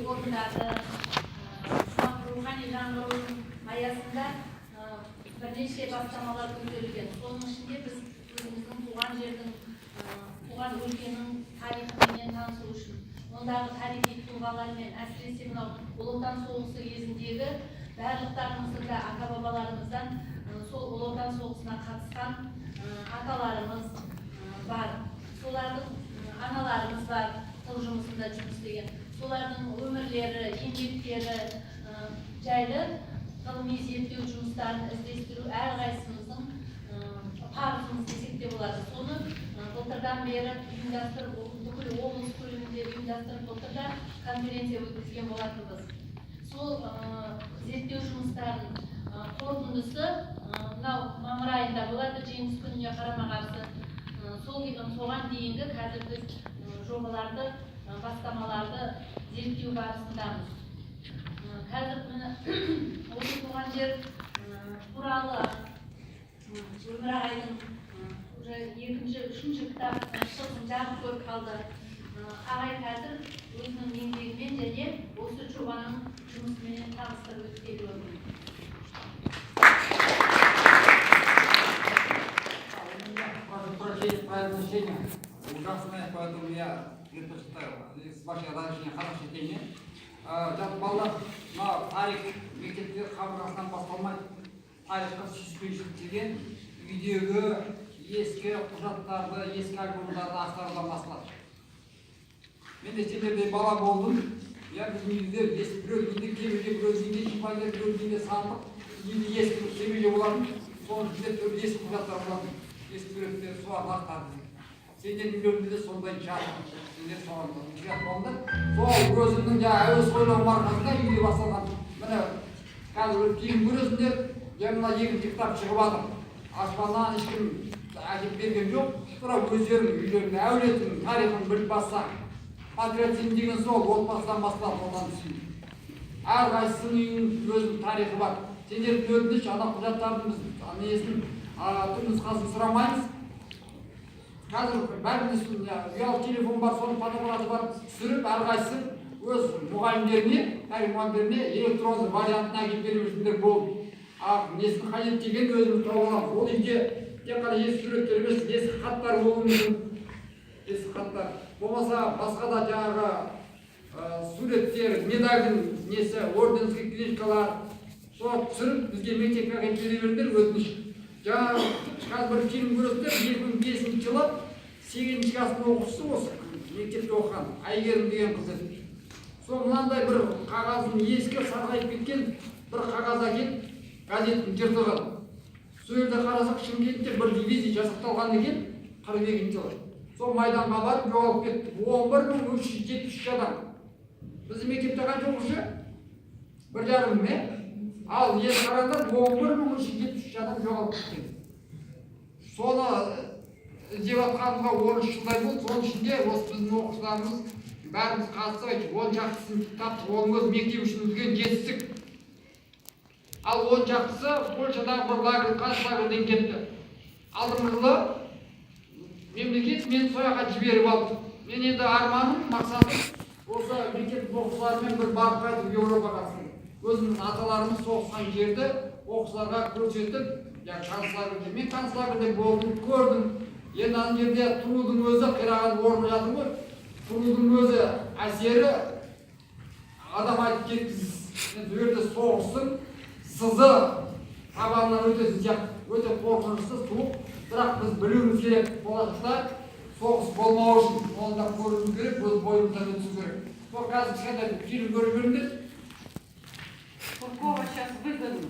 орындады. Рухани жаңғырудың аясында бірнеше бастамалар көтерілген. Соның ішінде біз өзіміздің туған жердің, туған өлкенің тарихымен танысу үшін, ондағы тарихи тұлғалармен, әсіресе мынау Ұлы Отан соғысы кезіндегі барлықтарымыздың да ата-бабаларымыздан сол Ұлы Отан соғысына қатысқан аталарымыз бар. Солардың аналарымыз бар, тыл жұмысында жұмыс істеген. Солардың өмірлері, еңбектері жайлы ғылыми зерттеу жұмыстарын іздестіру әрқайсымыздың парызымыз десек те болады. Соны былтырдан бері ұйымдастырып, бүкіл облыс көлемінде ұйымдастырып былтырда конференция өткізген болатынбыз. Сол зерттеу жұмыстарының қорытындысы мынау мамыр айында болады, жеңіс күніне қарама-қарсы. Соған дейінгі қазір біз жобаларды, бастамаларды зерттеу барысындамыз. Қазір осы туған жер туралы Өмір ағайдың уже екінші, үшінші кітап шығысын жарық көріп қалды. Ағай қазір өзінің еңбегімен және осы жобаның жұмысымен таныстырып өткелі отыр. Ужасное, поэтому я предпочитаю с вашей разрешения хорошее чтение. Балалар, мына тарих мектепте қабырғасынан басталмайды. Тарихқа сүйіспеншілік деген үйдегі ескі құжаттарды, ескі альбомдарды ақтарудан басталады. Мен де сендердей бала болдым. Біздің үйде біреу үйде кемеде, біреу үйде шипагер, біреу үйде сандық, үйде ескі кемеде болатын. Соның ішінде ескі құжаттар болатын. Ескі суреттер, соларды ақтарды. Сендер үйлерінде де сондай жатыр. Сендер соған жат болды. Сол өзімнің әуес ойлауым арқасында үйде басталған. Міне қазір кейін көресіңдер, мына екінші кітап шығып жатыр. Аспаннан ешкім әкеп берген жоқ. Бірақ өздерінің үйлерінің әулетінің тарихын біліп басса, патриотизм деген сол отбасыдан басталады, одан түсін. Әрқайсысының үйінің өзінің тарихы бар. Сендердің өтініш, ана құжаттардың несін, түпнұсқасын сұрамаймыз. Қазір бәріміз ұялы телефон бар, соның фотоаппараты бар, түсіріп, әрқайсысы өз мұғалімдеріне, тарих мұғалімдеріне электронды вариантын әкеліп берушілер болды. Несін қажет деген өзіміз тауып аламыз. Ол үйде тек қана ескі суреттер емес, ескі хаттар болуы мүмкін. Ескі хаттар. Болмаса басқа да жаңағы суреттер, медальдің несі, орденский книжкалар, соны түсіріп, бізге мектепке әкеліп бере беріңдер, өтініш. Жаңағы қазір бір фильм көресіздер, 2005 жылы 8-ші кластың оқушысы осы мектепте оқыған Әйгерім деген қыз еді. Сол мынандай бір қағазын ескі сарғайып кеткен бір қағаз әкеліп газеттің жыртылған. Сол жерде қарасақ, Шымкентте бір дивизия жасақталған екен 42-ші жылы. Сол майданға барып жоғалып кетті. 11.373 адам. Біздің мектепте қанша оқушы? 1,5 мың. Ал енді қараңдар, 11.373 адам жоғалып кеткен. Соны іздеп жатқанымға 13 жылдай болды. Соның ішінде осы біздің оқушыларымыз бәріміз қатысып, 10 шақтысын таптық. Оның өзі мектеп үшін үлкен жетістік. Ал 10 шақтысы Польшадағы бір лагерь, концлагерьден кетті. Алдыңғы жылы мемлекет мені сояққа жіберіп алды. Мен енді арманым, мақсатым осы мектеп оқушыларымен бір барып қайтып Еуропаға. Өзіміздің аталарымыз соғысқан жерді оқушыларға көрсетіп, концлагерьде, мен концлагерьде болдым, көрдім. Енді ана жерде тұрудың өзі қираған орны жатыр ғой. Тұрудың өзі әсері адам айтып кеткісіз. Бұл жерде соғыстың сызы табанынан өтесін сияқты. Өте қорқынышсыз, суық. Бірақ біз білуіміз керек, болашақта соғыс болмау үшін оны да көруіміз керек, өз бойымыздан өтуіміз керек. Сол қазір кішкентай фильм көріп жүріңдер. Куркова сейчас выгодно.